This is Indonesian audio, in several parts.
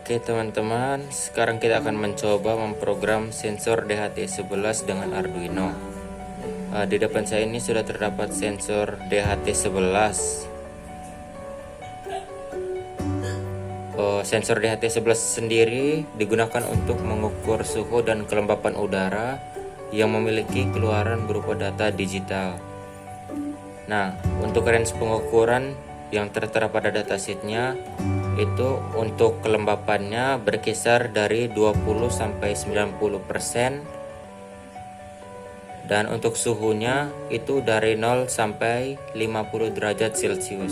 Oke teman-teman, sekarang kita akan mencoba memprogram sensor DHT11 dengan Arduino. Di depan saya ini sudah terdapat sensor DHT11. Sensor DHT11 sendiri digunakan untuk mengukur suhu dan kelembapan udara yang memiliki keluaran berupa data digital. Nah, untuk range pengukuran yang tertera pada datasheetnya itu untuk kelembapannya berkisar dari 20 sampai 90%, dan untuk suhunya itu dari 0 sampai 50 derajat Celcius.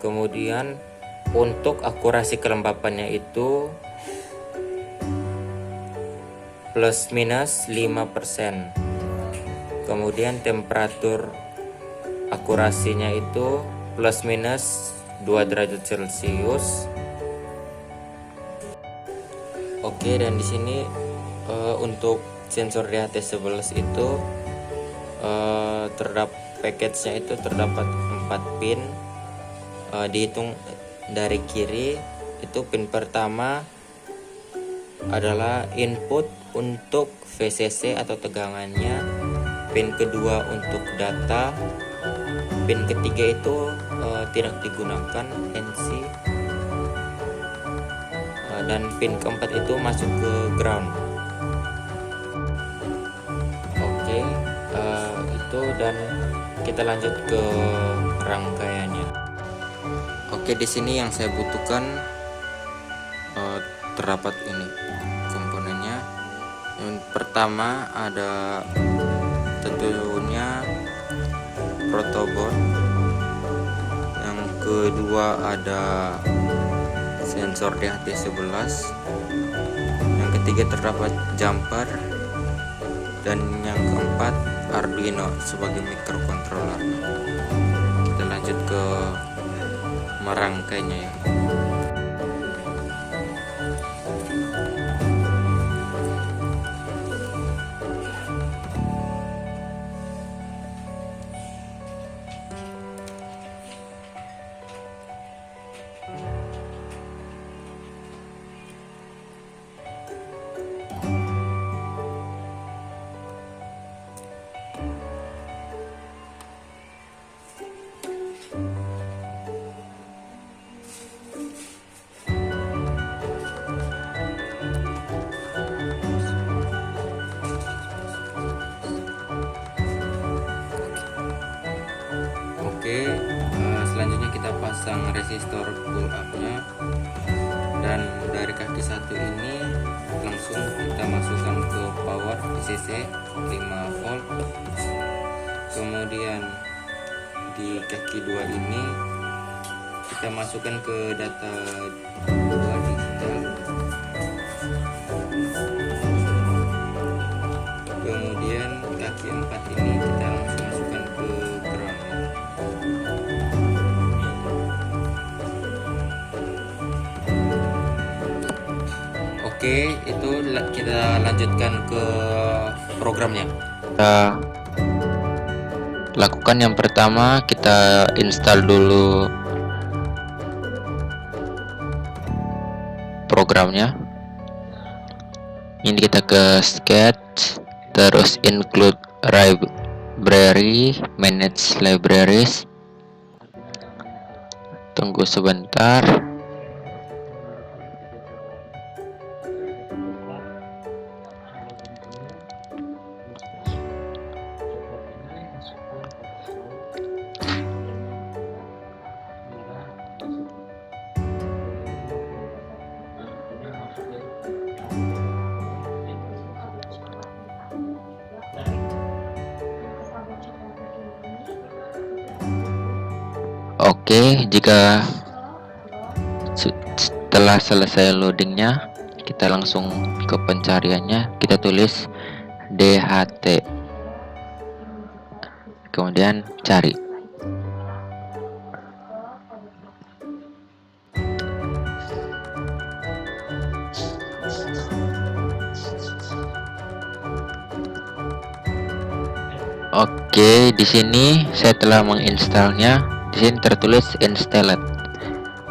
Kemudian untuk akurasi kelembapannya itu plus minus 5%. Kemudian temperatur akurasinya itu plus minus 2 derajat Celcius. Oke, dan di sini untuk sensor DHT11 itu terdapat package-nya itu terdapat 4 pin. Dihitung dari kiri, itu pin pertama adalah input untuk VCC atau tegangannya, pin kedua untuk data, pin ketiga itu tidak digunakan NC, dan pin keempat itu masuk ke ground. Oke, itu, dan kita lanjut ke rangkaiannya. Oke, di sini yang saya butuhkan terdapat ini komponennya. Yang pertama ada tentunya protoboard, yang kedua ada sensor DHT11, yang ketiga terdapat jumper, dan yang keempat Arduino sebagai microcontroller. Kita lanjut ke merangkainya ya. Oke, selanjutnya kita pasang resistor pull up nya, dan dari kaki satu ini langsung kita masukkan ke power VCC 5 volt. Kemudian di kaki dua ini kita masukkan ke data 2 digital. Kemudian kaki 4 ini kita langsung masukkan ke ground ya. Oke, itu kita lanjutkan ke programnya. Kita lakukan yang pertama, kita install dulu programnya. Ini kita ke sketch, terus include library, manage libraries. Tunggu sebentar. Oke, jika setelah selesai loadingnya, kita langsung ke pencariannya. Kita tulis DHT, kemudian cari. Oke, di sini saya telah menginstalnya. Di sini tertulis installed.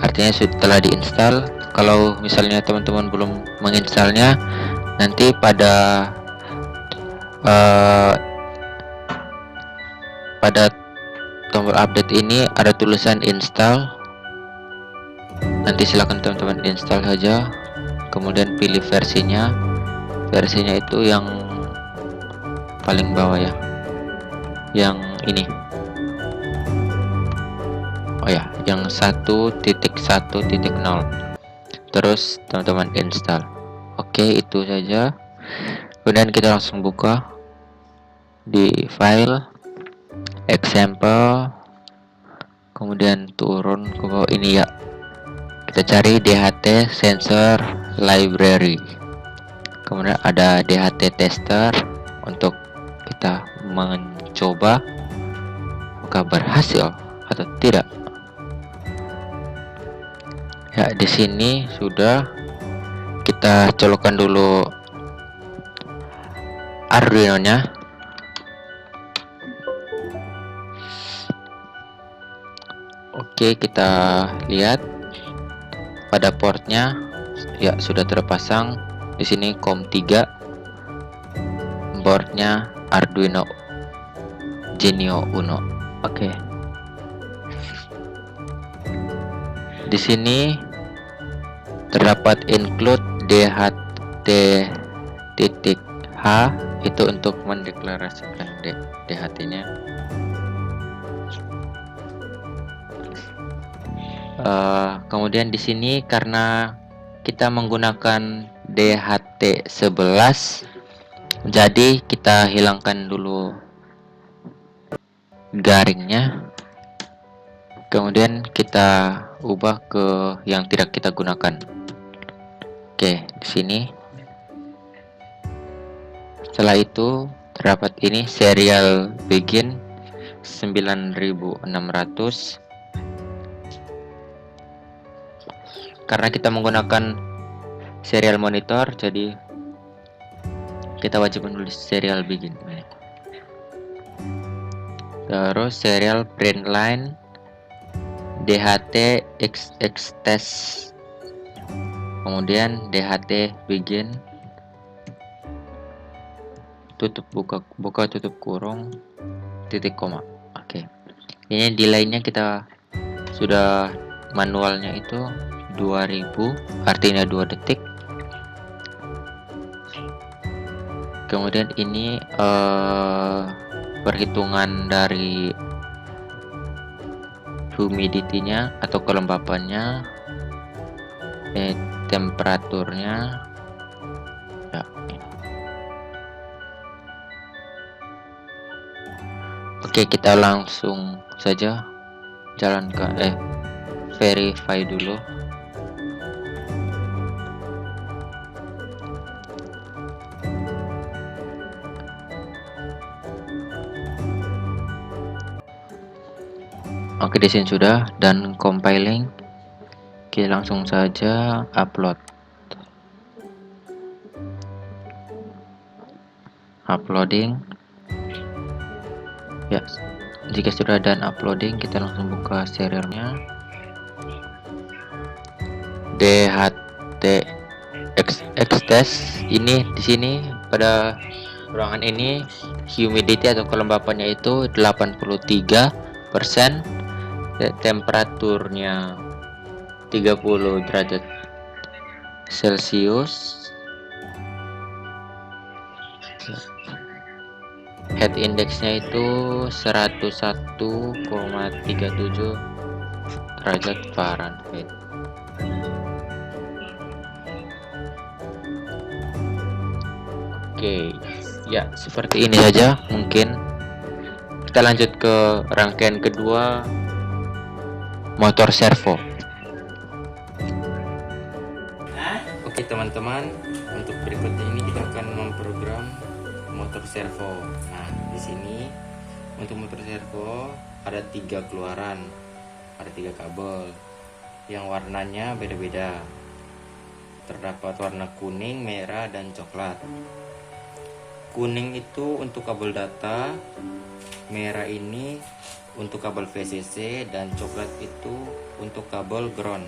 artinya telah diinstal. Kalau misalnya teman-teman belum menginstalnya, nanti pada eh, pada tombol update ini ada tulisan install. Nanti silakan teman-teman install saja, kemudian pilih versinya. Versinya itu yang paling bawah ya, yang ini. Oh ya, yang 1.1.0. Terus teman-teman install. Oke, itu saja. Kemudian kita langsung buka di file example, kemudian turun ke bawah ini ya. Kita cari DHT sensor library. Kemudian ada DHT tester untuk kita mencoba apakah berhasil atau tidak. Ya, di sini sudah kita colokkan dulu Arduino-nya. Oke, kita lihat pada portnya ya sudah terpasang. Di sini COM3, boardnya Arduino Genio Uno. Oke. Di sini terdapat include DHT.H, itu untuk mendeklarasikan DHT-nya. Kemudian di sini karena kita menggunakan DHT11, jadi kita hilangkan dulu garingnya. Kemudian kita ubah ke yang tidak kita gunakan. Oke, di sini. Setelah itu terdapat ini serial begin 9600. Karena kita menggunakan serial monitor, jadi kita wajib menulis serial begin. Terus serial print line DHT XX test, kemudian DHT begin, tutup buka tutup kurung, titik koma. Oke. Ini delaynya kita sudah manualnya itu 2000, artinya 2 detik. Kemudian ini perhitungan dari humidity-nya atau kelembapannya, temperaturnya ya. Oke, kita langsung saja jalankan verify dulu. Oke, di sini sudah dan compiling. Oke, langsung saja upload. Uploading. Ya, jika sudah dan uploading, kita langsung buka serialnya. DHT test ini di sini pada ruangan ini humidity atau kelembapannya itu 83%, temperaturnya 30 derajat Celcius, heat indexnya itu 101,37 derajat Fahrenheit. Oke, ya seperti ini saja. Mungkin kita lanjut ke rangkaian kedua, motor servo. Oke teman-teman, untuk berikutnya ini kita akan memprogram motor servo. Nah, di sini untuk motor servo ada 3 keluaran, ada 3 kabel yang warnanya beda-beda. Terdapat warna kuning, merah, dan coklat. Kuning itu untuk kabel data, merah ini untuk kabel VCC dan coklat itu untuk kabel ground.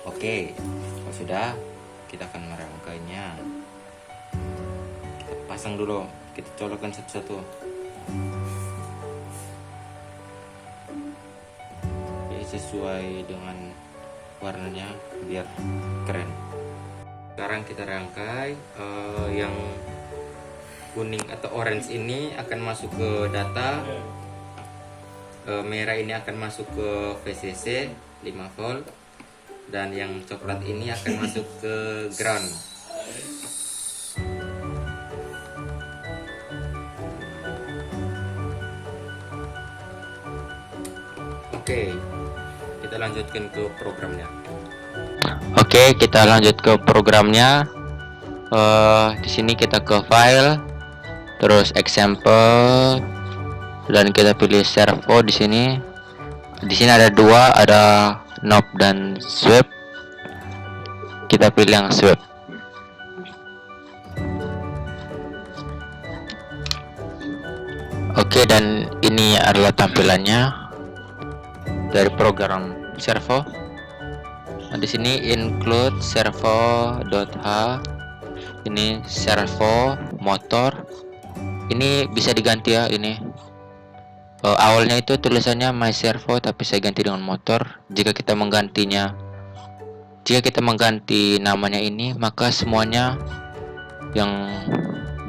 Oke, kalau sudah, kita akan merangkainya. Kita pasang dulu, kita colokkan satu-satu. Oke, sesuai dengan warnanya biar keren. Sekarang kita rangkai. Yang kuning atau orange ini akan masuk ke data, merah ini akan masuk ke VCC 5 volt, dan yang coklat ini akan masuk ke ground. Oke, kita lanjutkan ke programnya. Oke, kita lanjut ke programnya. Di sini kita ke file, terus example, dan kita pilih servo di sini. Di sini ada dua, ada knob dan sweep. Kita pilih yang sweep. Oke, dan ini adalah tampilannya dari program servo. Nah, di sini include servo.h. Ini servo motor. Ini bisa diganti ya, ini. Awalnya itu tulisannya my servo, tapi saya ganti dengan motor. Jika kita mengganti namanya ini, maka semuanya yang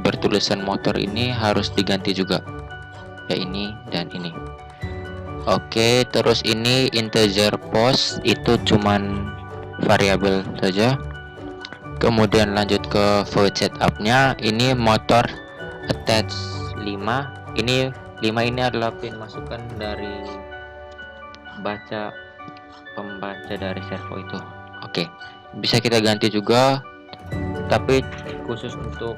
bertulisan motor ini harus diganti juga. Ya, ini dan ini. Oke, terus ini integer post, itu cuman variabel saja. Kemudian lanjut ke void setupnya. Ini motor attach 5. Ini 5 ini adalah pin masukan dari pembaca dari servo itu. Oke, bisa kita ganti juga, tapi khusus untuk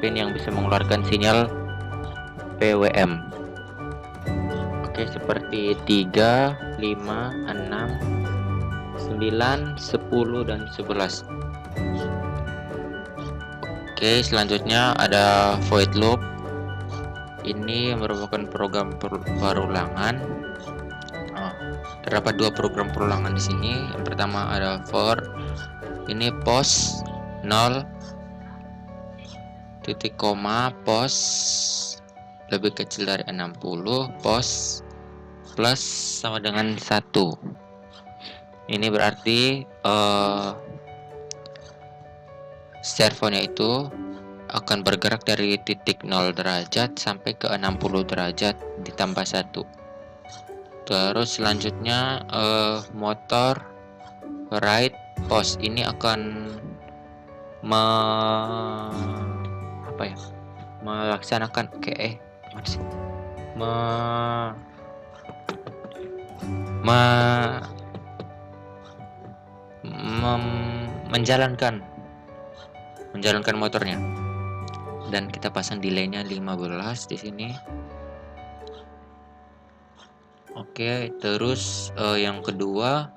pin yang bisa mengeluarkan sinyal PWM. Oke, seperti 3, 5, 6, 9, 10, dan 11. Oke, selanjutnya ada void loop. Ini merupakan program perulangan. Terdapat dua program perulangan di sini. Yang pertama ada for, ini post 0 titik koma, post lebih kecil dari 60, post plus sama dengan 1. Ini berarti servonya itu akan bergerak dari titik 0 derajat sampai ke 60 derajat ditambah 1. Terus selanjutnya motor right post ini akan melaksanakan menjalankan motornya. Dan kita pasang delaynya 15 di sini. Oke, terus yang kedua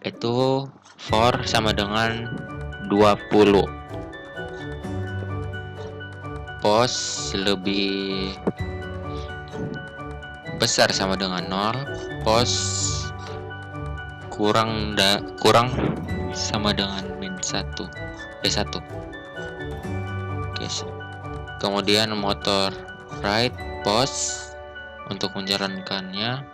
itu for sama dengan 20, post lebih besar sama dengan 0, post kurang sama dengan -1. Oke. Kemudian motor right post untuk menjalankannya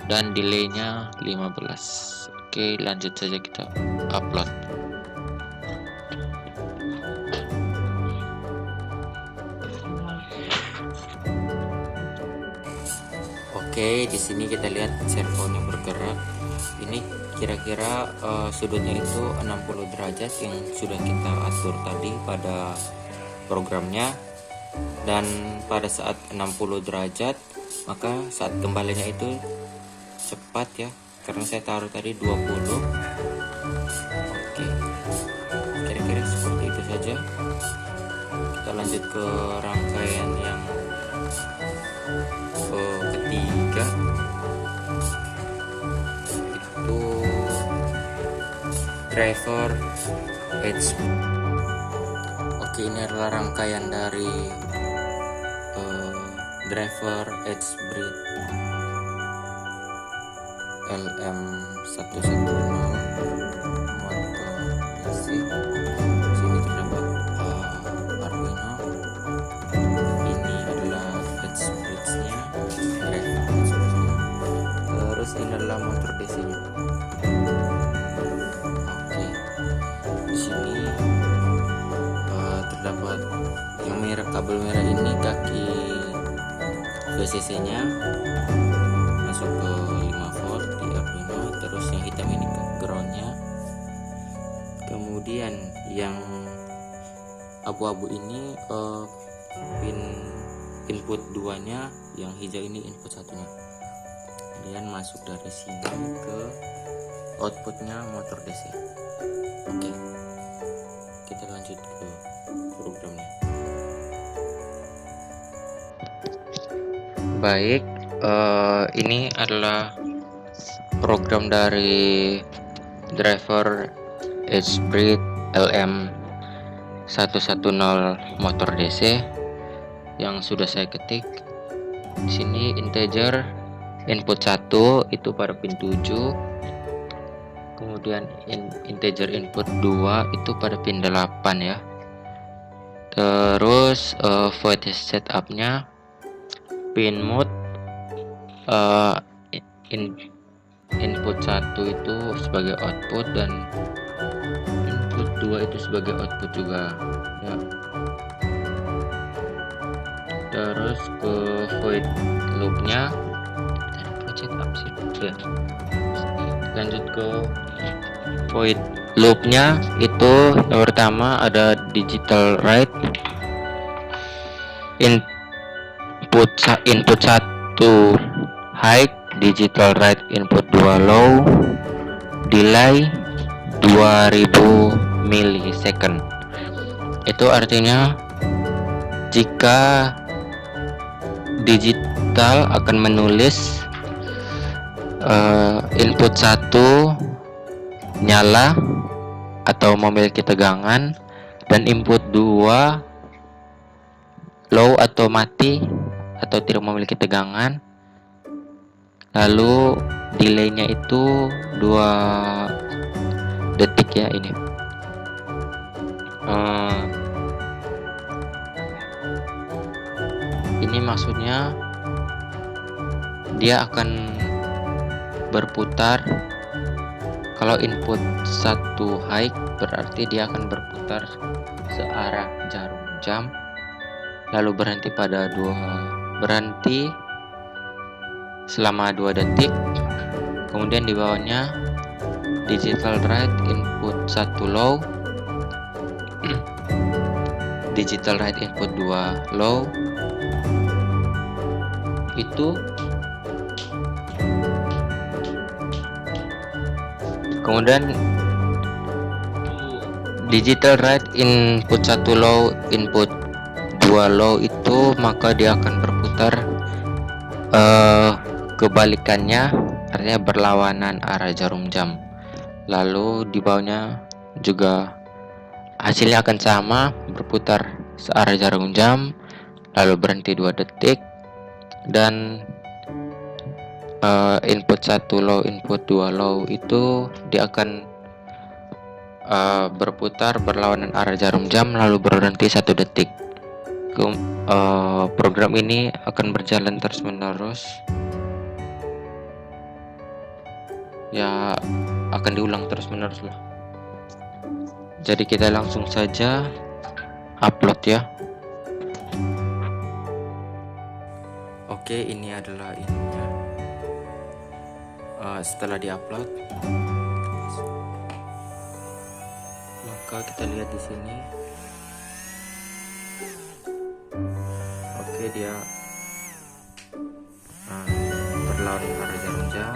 dan delaynya 15. Oke, lanjut saja kita upload. Oke, di sini kita lihat servonya bergerak. Ini kira-kira sudutnya itu 60 derajat yang sudah kita atur tadi pada programnya. Dan pada saat 60 derajat, maka saat kembalinya itu cepat ya, karena saya taruh tadi 20. Oke, kira-kira seperti itu saja. Kita lanjut ke rangkaian yang ketiga, itu driver edge. Oke, ini adalah rangkaian dari driver H-Breed LM110 motor DC. Sini terdapat Arduino. Ini adalah H-Breed-nya, driver H-Breed-nya. Terus ini adalah motor DC-nya. Oke, di sini terdapat yang merah, kabel merah ini kaki VCC-nya masuk ke 5 volt di Arduino. Terus yang hitam ini ke ground-nya. Kemudian yang abu-abu ini pin input 2-nya, yang hijau ini input 1-nya. Kemudian masuk dari sini ke outputnya motor DC. Oke, kita lanjut ke programnya. Baik, ini adalah program dari driver H-Breed LM110 motor DC yang sudah saya ketik. Di sini integer input 1 itu pada pin 7, kemudian integer input 2 itu pada pin 8 ya. Terus void setupnya pin mode input 1 itu sebagai output dan input 2 itu sebagai output juga ya. Terus ke void loopnya ya. Lanjut ke void loopnya, itu yang pertama ada digital write input 1 high, digital write input 2 low, delay 2000 millisecond. Itu artinya jika digital akan menulis input 1 nyala atau memiliki tegangan, dan input 2 low atau mati atau tidak memiliki tegangan. Lalu delaynya itu 2 detik ya. Ini maksudnya dia akan berputar. Kalau input 1 high berarti dia akan berputar searah jarum jam, lalu berhenti selama 2 detik. Kemudian di bawahnya digital write input 1 low, digital write input 2 low, itu kemudian digital write input 1 low input 2 low itu, maka dia akan berputar kebalikannya, artinya berlawanan arah jarum jam. Lalu di bawahnya juga hasilnya akan sama, berputar searah jarum jam, lalu berhenti 2 detik. Dan input 1 low input 2 low itu dia akan berputar berlawanan arah jarum jam, lalu berhenti 1 detik. Program ini akan berjalan terus menerus ya, akan diulang terus menerus lah. Jadi kita langsung saja upload ya. Oke, ini adalah ininya. Setelah diupload, maka kita lihat di sini. Oke, dia berlawanan arah jarum jam.